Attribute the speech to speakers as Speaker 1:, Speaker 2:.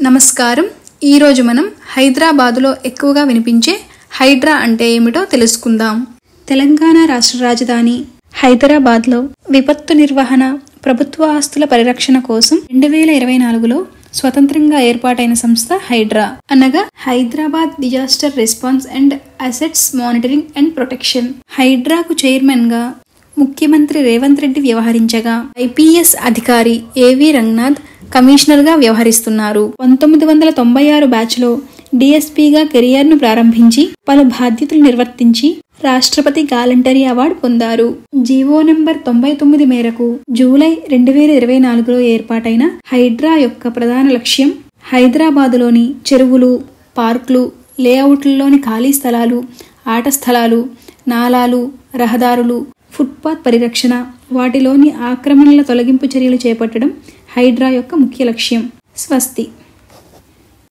Speaker 1: నమస్కారం. ఈరోజు మనం హైదరాబాదులో ఎక్కువగా వినిపించే హైడ్రా అంటే ఏమిటో తెలుసుకుందాం. తెలంగాణ రాష్ట్ర రాజధాని హైదరాబాద్లో విపత్తు నిర్వహణ, ప్రభుత్వ ఆస్తుల పరిరక్షణ కోసం 2024లో స్వతంత్రంగా ఏర్పాటైన సంస్థ హైడ్రా, అనగా Hyderabad disaster response and assets monitoring and protection. హైడ్రాకు చైర్మన్ గా ముఖ్యమంత్రి రేవంత్ రెడ్డి వ్యవహరించగా ఐపీఎస్ అధికారి ఏవి రంగనాథ్ కమిషనర్ గా వ్యవహరిస్తున్నారు. 1996 బ్యాచ్లో డిఎస్పీగా కెరియర్ను ప్రారంభించి పలు బాధ్యతలు నిర్వర్తించి రాష్ట్రపతి గాలంటరీ అవార్డు పొందారు. జీవో నంబర్ 99 మేరకు జూలై 2024లో ఏర్పాటైన హైడ్రా యొక్క ప్రధాన లక్ష్యం హైదరాబాదులోని చెరువులు, పార్కులు, లేఅవుట్లలోని ఖాళీ స్థలాలు, ఆట స్థలాలు, నాలాలు, రహదారులు, ఫుట్పాత్ పరిరక్షణ, వాటిలోని ఆక్రమణల తొలగింపు చర్యలు చేపట్టడం హైడ్రా యొక్క ముఖ్య లక్ష్యం. స్వస్తి.